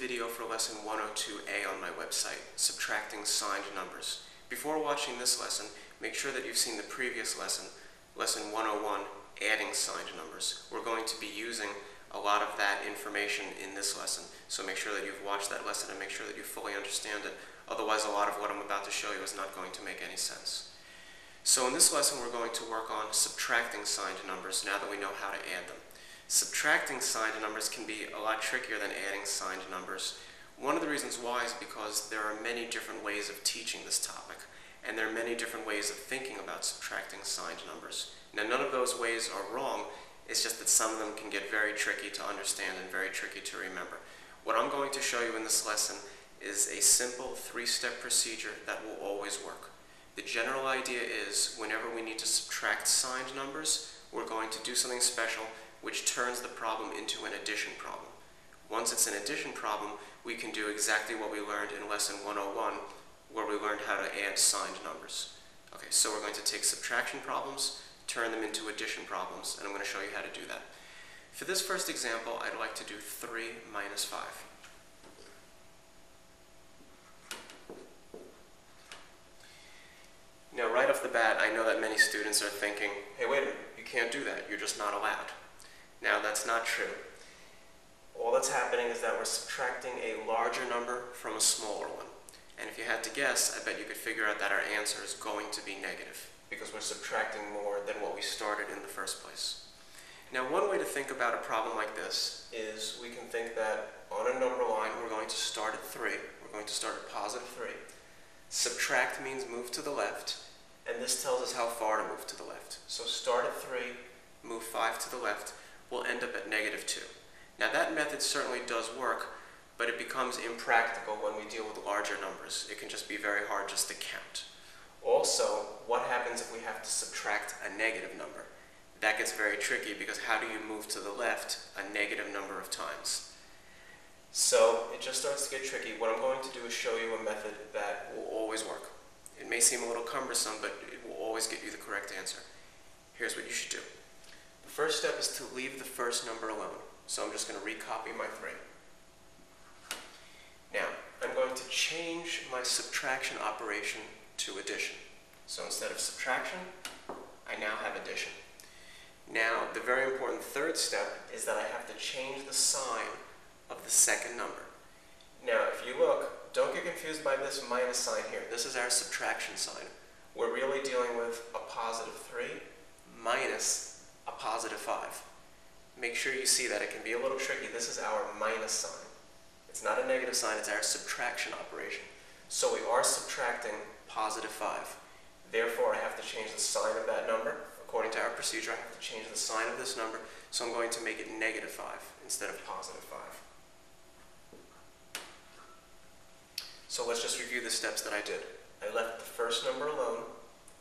video for lesson 102A on my website, Subtracting Signed Numbers. Before watching this lesson, make sure that you've seen the previous lesson, lesson 101, Adding Signed Numbers. We're going to be using a lot of that information in this lesson, so make sure that you've watched that lesson and make sure that you fully understand it. Otherwise, a lot of what I'm about to show you is not going to make any sense. So in this lesson, we're going to work on subtracting signed numbers now that we know how to add them. Subtracting signed numbers can be a lot trickier than adding signed numbers. One of the reasons why is because there are many different ways of teaching this topic, and there are many different ways of thinking about subtracting signed numbers. Now, none of those ways are wrong, it's just that some of them can get very tricky to understand and very tricky to remember. What I'm going to show you in this lesson is a simple three-step procedure that will always work. The general idea is whenever we need to subtract signed numbers, we're going to do something special which turns the problem into an addition problem. Once it's an addition problem, we can do exactly what we learned in lesson 101, where we learned how to add signed numbers. Okay, so we're going to take subtraction problems, turn them into addition problems, and I'm going to show you how to do that. For this first example, I'd like to do 3 minus 5. Now, right off the bat, I know that many students are thinking, hey, wait a minute, you can't do that, you're just not allowed. Now, that's not true. All that's happening is that we're subtracting a larger number from a smaller one. And if you had to guess, I bet you could figure out that our answer is going to be negative, because we're subtracting more than what we started in the first place. Now, one way to think about a problem like this is we can think that on a number line, we're going to start at 3. We're going to start at positive 3. Subtract means move to the left, and this tells us how far to move to the left. So start at 3, move 5 to the left, we'll end up at negative 2. Now that method certainly does work, but it becomes impractical when we deal with larger numbers. It can just be very hard just to count. Also, what happens if we have to subtract a negative number? That gets very tricky because how do you move to the left a negative number of times? So it just starts to get tricky. What I'm going to do is show you a method that will always work. It may seem a little cumbersome, but it will always get you the correct answer. Here's what you should do. The first step is to leave the first number alone. So I'm just going to recopy my 3. Now, I'm going to change my subtraction operation to addition. So instead of subtraction, I now have addition. Now, the very important third step is that I have to change the sign of the second number. Now, if you look, don't get confused by this minus sign here. This is our subtraction sign. We're really dealing with a positive 3 minus a positive 5. Make sure you see that. It can be a little tricky. This is our minus sign. It's not a negative sign, it's our subtraction operation. So we are subtracting positive 5. Therefore, I have to change the sign of that number. According to our procedure, I have to change the sign of this number, so I'm going to make it negative 5 instead of positive 5. So let's just review the steps that I did. I left the first number alone,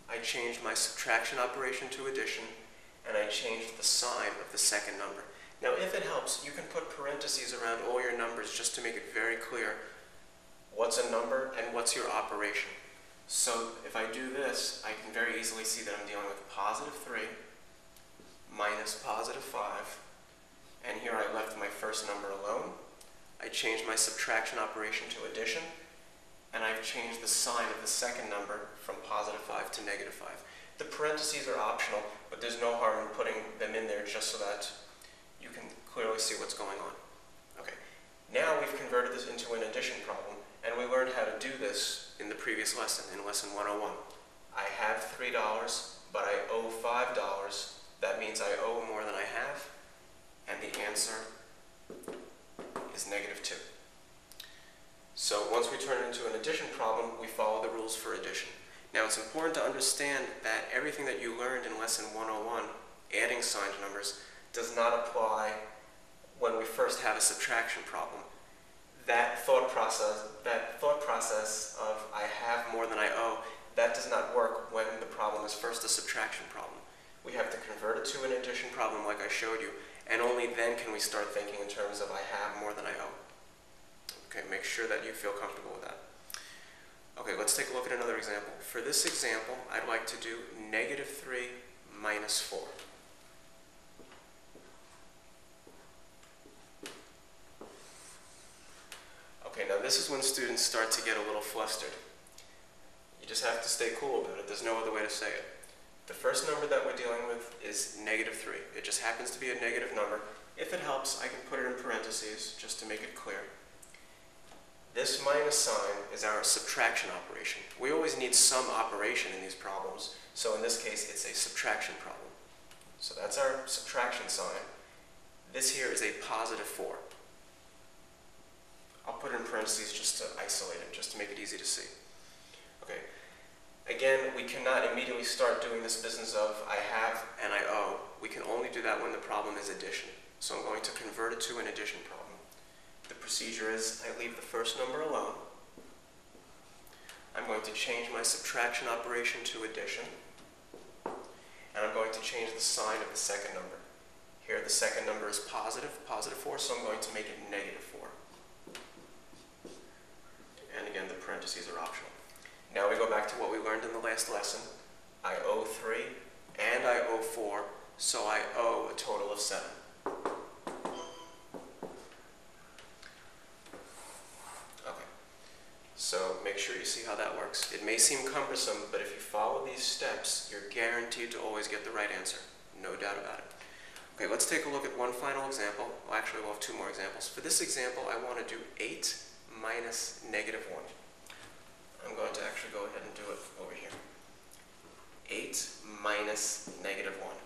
I changed my subtraction operation to addition, and I changed the sign of the second number. Now, if it helps, you can put parentheses around all your numbers just to make it very clear what's a number and what's your operation. So if I do this, I can very easily see that I'm dealing with positive 3 minus positive 5, and here I left my first number alone. I changed my subtraction operation to addition, and I've changed the sign of the second number from positive 5 to negative 5. The parentheses are optional, but there's no harm in putting them in there just so that you can clearly see what's going on. Okay, now we've converted this into an addition problem, and we learned how to do this in the previous lesson, in lesson 101. I have $3, but I owe $5. That means I owe more than I have, and the answer is negative 2. So once we turn it into an addition problem, we follow the rules for addition. Now, it's important to understand that everything that you learned in lesson 101, adding signed numbers, does not apply when we first have a subtraction problem. That thought process of I have more than I owe, that does not work when the problem is first a subtraction problem. We have to convert it to an addition problem like I showed you, and only then can we start thinking in terms of I have more than I owe. Okay, make sure that you feel comfortable with that. Okay, let's take a look at another example. For this example, I'd like to do negative 3 minus 4. Okay, now this is when students start to get a little flustered. You just have to stay cool about it. There's no other way to say it. The first number that we're dealing with is -3. It just happens to be a negative number. If it helps, I can put it in parentheses just to make it clear. This minus sign is our subtraction operation. We always need some operation in these problems, so in this case, it's a subtraction problem. So that's our subtraction sign. This here is a +4. I'll put it in parentheses just to isolate it, just to make it easy to see. Okay. Again, we cannot immediately start doing this business of I have and I owe. We can only do that when the problem is addition. So I'm going to convert it to an addition problem. The procedure is I leave the first number alone. I'm going to change my subtraction operation to addition. And I'm going to change the sign of the second number. Here the second number is +4, so I'm going to make it -4. And again, the parentheses are optional. Now we go back to what we learned in the last lesson. I owe 3 and I owe 4, so I owe a total of 7. Okay, so make sure you see how that works. It may seem cumbersome, but if you follow these steps, you're guaranteed to always get the right answer. No doubt about it. Okay, let's take a look at one final example. Well, actually, we'll have 2 more examples. For this example, I want to do 8 minus -1. I'm going to actually go ahead and do it over here. 8 minus -1.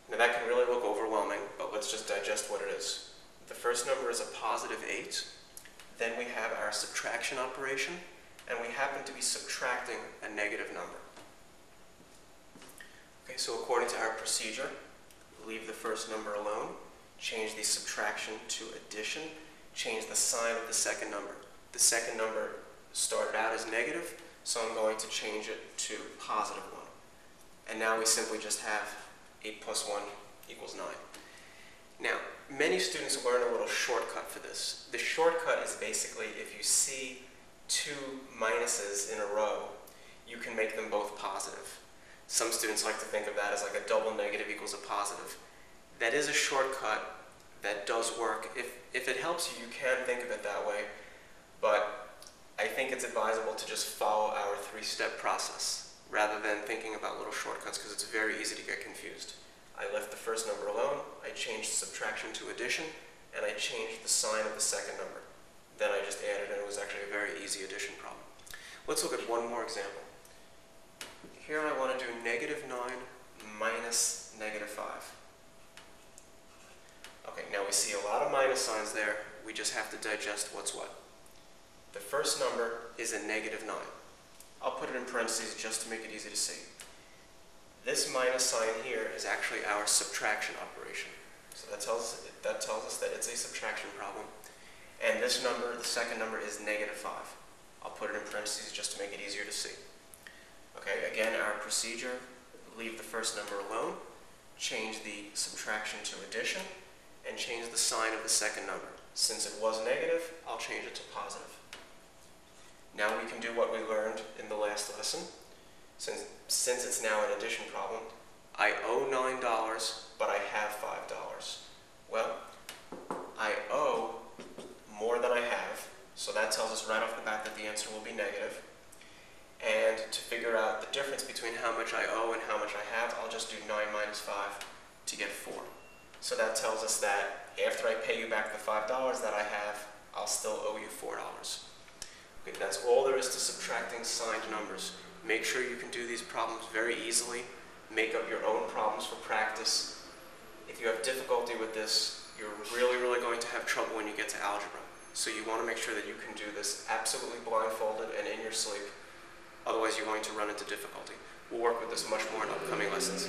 Now that can really look overwhelming, but let's just digest what it is. The first number is a +8. Then we have our subtraction operation, and we happen to be subtracting a negative number. Okay, so according to our procedure, leave the first number alone, change the subtraction to addition, change the sign of the second number. The second number started out as negative, so I'm going to change it to +1. And now we simply just have 8 plus 1 equals 9. Now, many students learn a little shortcut for this. The shortcut is basically if you see 2 minuses in a row, you can make them both positive. Some students like to think of that as like a double negative equals a positive. That is a shortcut that does work. If it helps you, you can think of it that way, but I think it's advisable to just follow our 3-step process rather than thinking about little shortcuts because it's very easy to get confused. I left the first number alone, I changed subtraction to addition, and I changed the sign of the second number. Then I just added, and it was actually a very easy addition problem. Let's look at one more example. Here I want to do -9 minus -5. Okay, now we see a lot of minus signs there. We just have to digest what's what. The first number is a -9. I'll put it in parentheses just to make it easy to see. This minus sign here is actually our subtraction operation. So that tells us that it's a subtraction problem. And this number, the second number, is -5. I'll put it in parentheses just to make it easier to see. Okay, again, our procedure, leave the first number alone, change the subtraction to addition, and change the sign of the second number. Since it was negative, I'll change it to positive. Now we can do what we learned in the last lesson. Since it's now an addition problem, I owe $9, but I have $5. Well, I owe more than I have, so that tells us right off the bat that the answer will be negative. And to figure out the difference between how much I owe and how much I have, I'll just do 9 minus 5 to get 4. So that tells us that after I pay you back the $5 that I have, I'll still owe you $4. Okay, that's all there is to subtracting signed numbers. Make sure you can do these problems very easily. Make up your own problems for practice. If you have difficulty with this, you're really going to have trouble when you get to algebra. So you want to make sure that you can do this absolutely blindfolded and in your sleep. Otherwise, you're going to run into difficulty. We'll work with this much more in upcoming lessons.